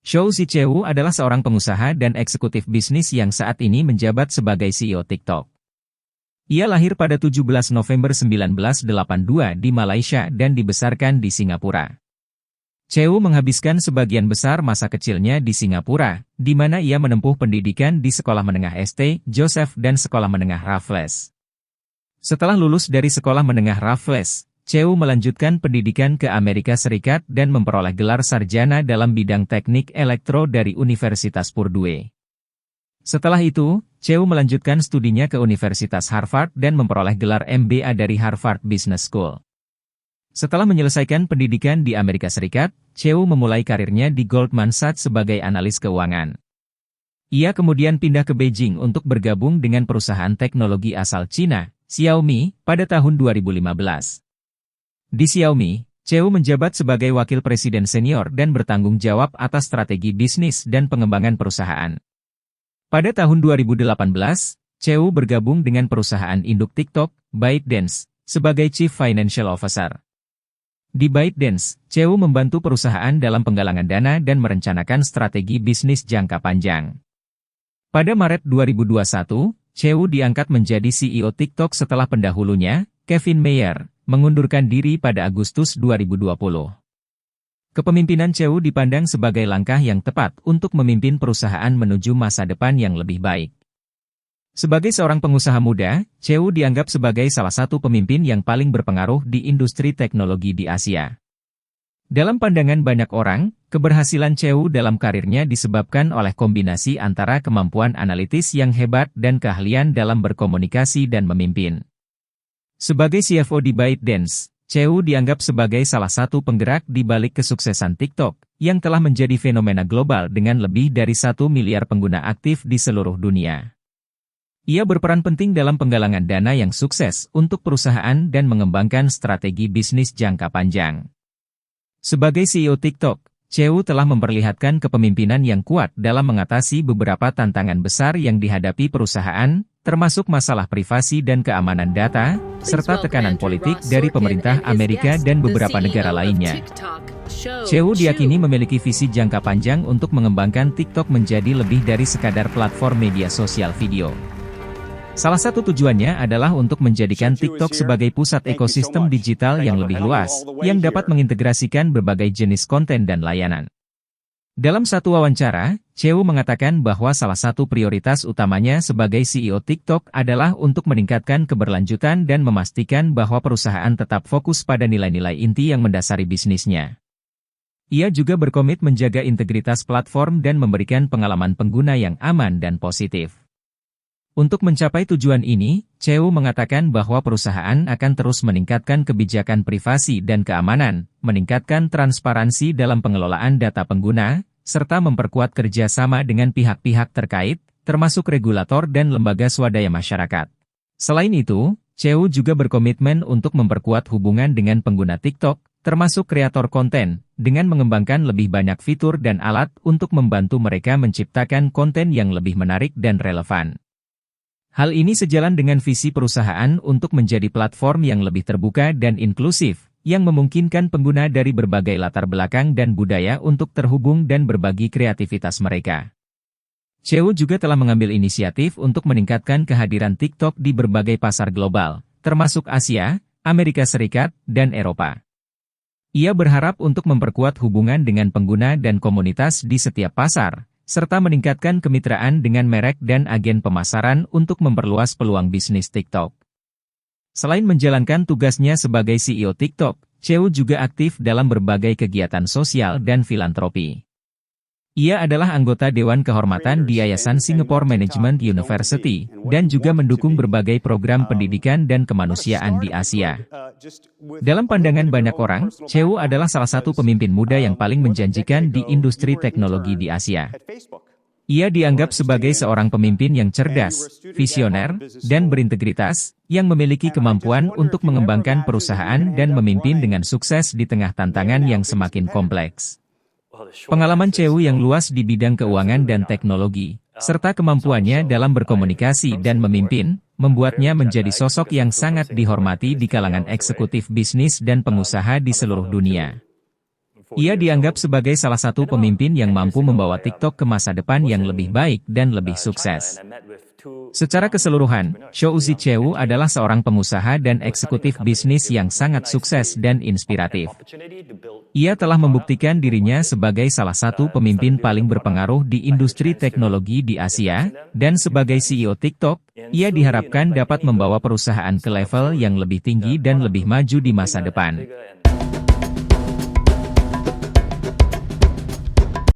Shou Zicheu adalah seorang pengusaha dan eksekutif bisnis yang saat ini menjabat sebagai CEO TikTok. Ia lahir pada 17 November 1982 di Malaysia dan dibesarkan di Singapura. Cheu menghabiskan sebagian besar masa kecilnya di Singapura, di mana ia menempuh pendidikan di Sekolah Menengah St. Joseph dan Sekolah Menengah Raffles. Setelah lulus dari Sekolah Menengah Raffles, Cheu melanjutkan pendidikan ke Amerika Serikat dan memperoleh gelar sarjana dalam bidang teknik elektro dari Universitas Purdue. Setelah itu, Cheu melanjutkan studinya ke Universitas Harvard dan memperoleh gelar MBA dari Harvard Business School. Setelah menyelesaikan pendidikan di Amerika Serikat, Cheu memulai karirnya di Goldman Sachs sebagai analis keuangan. Ia kemudian pindah ke Beijing untuk bergabung dengan perusahaan teknologi asal Cina, Xiaomi, pada tahun 2015. Di Xiaomi, Cheu menjabat sebagai wakil presiden senior dan bertanggung jawab atas strategi bisnis dan pengembangan perusahaan. Pada tahun 2018, Cheu bergabung dengan perusahaan induk TikTok, ByteDance, sebagai Chief Financial Officer. Di ByteDance, Cheu membantu perusahaan dalam penggalangan dana dan merencanakan strategi bisnis jangka panjang. Pada Maret 2021, Cheu diangkat menjadi CEO TikTok setelah pendahulunya, Kevin Mayer, mengundurkan diri pada Agustus 2020. Kepemimpinan Cheu dipandang sebagai langkah yang tepat untuk memimpin perusahaan menuju masa depan yang lebih baik. Sebagai seorang pengusaha muda, Cheu dianggap sebagai salah satu pemimpin yang paling berpengaruh di industri teknologi di Asia. Dalam pandangan banyak orang, keberhasilan Cheu dalam karirnya disebabkan oleh kombinasi antara kemampuan analitis yang hebat dan keahlian dalam berkomunikasi dan memimpin. Sebagai CFO di ByteDance, Cheu dianggap sebagai salah satu penggerak di balik kesuksesan TikTok, yang telah menjadi fenomena global dengan lebih dari 1 miliar pengguna aktif di seluruh dunia. Ia berperan penting dalam penggalangan dana yang sukses untuk perusahaan dan mengembangkan strategi bisnis jangka panjang. Sebagai CEO TikTok, Cheu telah memperlihatkan kepemimpinan yang kuat dalam mengatasi beberapa tantangan besar yang dihadapi perusahaan, termasuk masalah privasi dan keamanan data, serta tekanan politik dari pemerintah Amerika dan beberapa negara lainnya. Cheu diyakini memiliki visi jangka panjang untuk mengembangkan TikTok menjadi lebih dari sekadar platform media sosial video. Salah satu tujuannya adalah untuk menjadikan TikTok sebagai pusat ekosistem digital yang lebih luas, yang dapat mengintegrasikan berbagai jenis konten dan layanan. Dalam satu wawancara, Cheu mengatakan bahwa salah satu prioritas utamanya sebagai CEO TikTok adalah untuk meningkatkan keberlanjutan dan memastikan bahwa perusahaan tetap fokus pada nilai-nilai inti yang mendasari bisnisnya. Ia juga berkomit menjaga integritas platform dan memberikan pengalaman pengguna yang aman dan positif. Untuk mencapai tujuan ini, Cheu mengatakan bahwa perusahaan akan terus meningkatkan kebijakan privasi dan keamanan, meningkatkan transparansi dalam pengelolaan data pengguna, serta memperkuat kerjasama dengan pihak-pihak terkait, termasuk regulator dan lembaga swadaya masyarakat. Selain itu, Cheu juga berkomitmen untuk memperkuat hubungan dengan pengguna TikTok, termasuk kreator konten, dengan mengembangkan lebih banyak fitur dan alat untuk membantu mereka menciptakan konten yang lebih menarik dan relevan. Hal ini sejalan dengan visi perusahaan untuk menjadi platform yang lebih terbuka dan inklusif, yang memungkinkan pengguna dari berbagai latar belakang dan budaya untuk terhubung dan berbagi kreativitas mereka. Cheu juga telah mengambil inisiatif untuk meningkatkan kehadiran TikTok di berbagai pasar global, termasuk Asia, Amerika Serikat, dan Eropa. Ia berharap untuk memperkuat hubungan dengan pengguna dan komunitas di setiap pasar, serta meningkatkan kemitraan dengan merek dan agen pemasaran untuk memperluas peluang bisnis TikTok. Selain menjalankan tugasnya sebagai CEO TikTok, Cheu juga aktif dalam berbagai kegiatan sosial dan filantropi. Ia adalah anggota Dewan Kehormatan di Yayasan Singapore Management University, dan juga mendukung berbagai program pendidikan dan kemanusiaan di Asia. Dalam pandangan banyak orang, Cheu adalah salah satu pemimpin muda yang paling menjanjikan di industri teknologi di Asia. Ia dianggap sebagai seorang pemimpin yang cerdas, visioner, dan berintegritas, yang memiliki kemampuan untuk mengembangkan perusahaan dan memimpin dengan sukses di tengah tantangan yang semakin kompleks. Pengalaman Cheu yang luas di bidang keuangan dan teknologi, serta kemampuannya dalam berkomunikasi dan memimpin, membuatnya menjadi sosok yang sangat dihormati di kalangan eksekutif bisnis dan pengusaha di seluruh dunia. Ia dianggap sebagai salah satu pemimpin yang mampu membawa TikTok ke masa depan yang lebih baik dan lebih sukses. Secara keseluruhan, Shou Zichewu adalah seorang pengusaha dan eksekutif bisnis yang sangat sukses dan inspiratif. Ia telah membuktikan dirinya sebagai salah satu pemimpin paling berpengaruh di industri teknologi di Asia, dan sebagai CEO TikTok, ia diharapkan dapat membawa perusahaan ke level yang lebih tinggi dan lebih maju di masa depan.